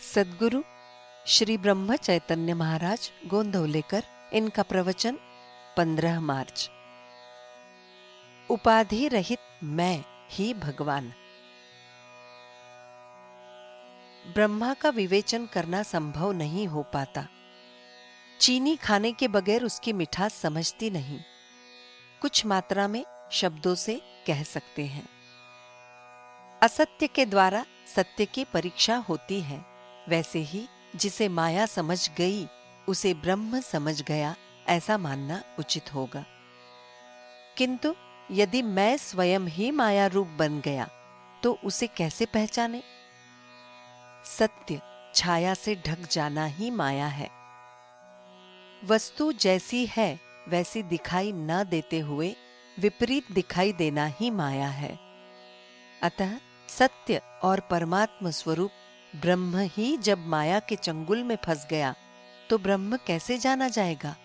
सद्गुरु श्री ब्रह्म चैतन्य महाराज गोंदवलेकर, इनका प्रवचन 15 मार्च। उपाधि रहित मैं ही भगवान। ब्रह्मा का विवेचन करना संभव नहीं हो पाता। चीनी खाने के बगैर उसकी मिठास समझती नहीं। कुछ मात्रा में शब्दों से कह सकते हैं। असत्य के द्वारा सत्य की परीक्षा होती है। वैसे ही जिसे माया समझ गई उसे ब्रह्म समझ गया, ऐसा मानना उचित होगा। किंतु यदि मैं स्वयं ही माया रूप बन गया तो उसे कैसे पहचाने? सत्य छाया से ढक जाना ही माया है। वस्तु जैसी है वैसी दिखाई न देते हुए विपरीत दिखाई देना ही माया है। अतः सत्य और परमात्म स्वरूप ब्रह्म ही जब माया के चंगुल में फंस गया तो ब्रह्म कैसे जाना जाएगा?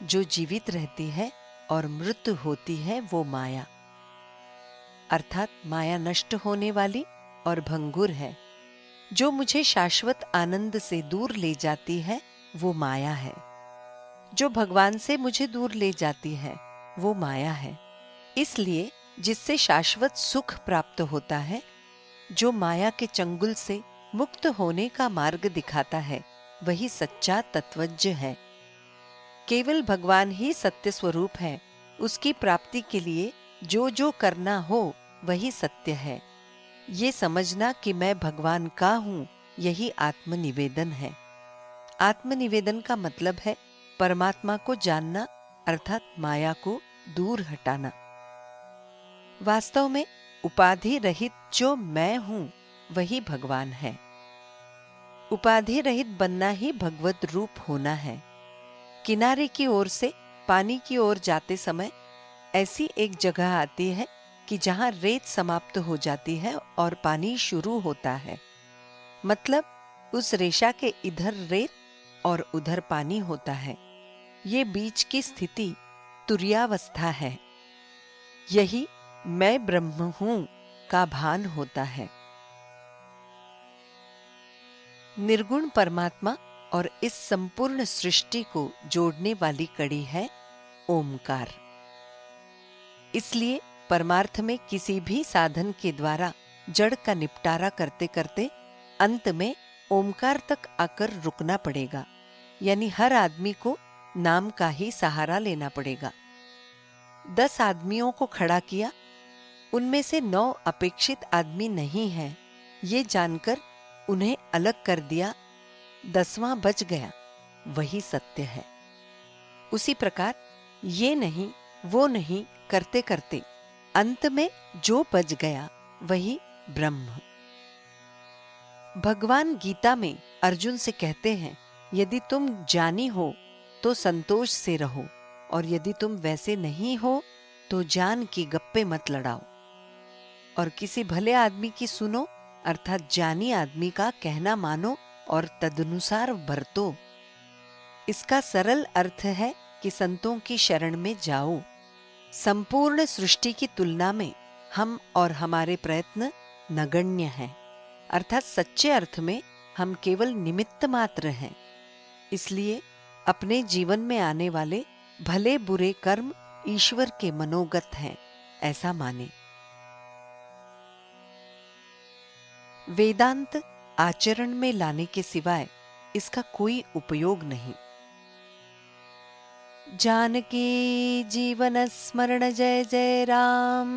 जो जीवित रहती है और मृत्यु होती है वो माया, अर्थात माया नष्ट होने वाली और भंगुर है। जो मुझे शाश्वत आनंद से दूर ले जाती है वो माया है। जो भगवान से मुझे दूर ले जाती है वो माया है। इसलिए जिससे शाश्वत सुख प्राप्त होता है, जो माया के चंगुल से मुक्त होने का मार्ग दिखाता है, वही सच्चा तत्वज्ञ है। केवल भगवान ही सत्य स्वरूप है। उसकी प्राप्ति के लिए जो जो करना हो वही सत्य है। ये समझना कि मैं भगवान का हूं, यही आत्मनिवेदन है। आत्मनिवेदन का मतलब है परमात्मा को जानना, अर्थात माया को दूर हटाना। वास्तव में उपाधि रहित जो मैं हूं वही भगवान है। उपाधि रहित बनना ही भगवत रूप होना है। किनारे की ओर से पानी की ओर जाते समय ऐसी एक जगह आती है कि जहां रेत समाप्त हो जाती है और पानी शुरू होता है। मतलब उस रेशा के इधर रेत और उधर पानी होता है। ये बीच की स्थिति तुर्यावस्था है। यही मैं ब्रह्म हूं का भान होता है। निर्गुण परमात्मा और इस संपूर्ण सृष्टि को जोड़ने वाली कड़ी है ओमकार। इसलिए परमार्थ में किसी भी साधन के द्वारा जड़ का निपटारा करते करते अंत में ओमकार तक आकर रुकना पड़ेगा। यानी हर आदमी को नाम का ही सहारा लेना पड़ेगा। 10 आदमियों को खड़ा किया, उनमें से 9 अपेक्षित आदमी नहीं हैं, ये जानकर उन्हें अलग कर दिया, 10वां बच गया, वही सत्य है। उसी प्रकार ये नहीं वो नहीं करते करते अंत में जो बच गया वही ब्रह्म। भगवान गीता में अर्जुन से कहते हैं, यदि तुम ज्ञानी हो तो संतोष से रहो, और यदि तुम वैसे नहीं हो तो जान की गप्पे मत लड़ाओ, और किसी भले आदमी की सुनो, अर्थात ज्ञानी आदमी का कहना मानो और तदनुसार बरतो। इसका सरल अर्थ है कि संतों की शरण में जाओ। संपूर्ण सृष्टि की तुलना में हम और हमारे प्रयत्न नगण्य हैं, अर्थात सच्चे अर्थ में हम केवल निमित्त मात्र हैं। इसलिए अपने जीवन में आने वाले भले बुरे कर्म ईश्वर के मनोगत हैं, ऐसा माने। वेदांत आचरण में लाने के सिवाय इसका कोई उपयोग नहीं। जानकी जीवन स्मरण जय जय राम।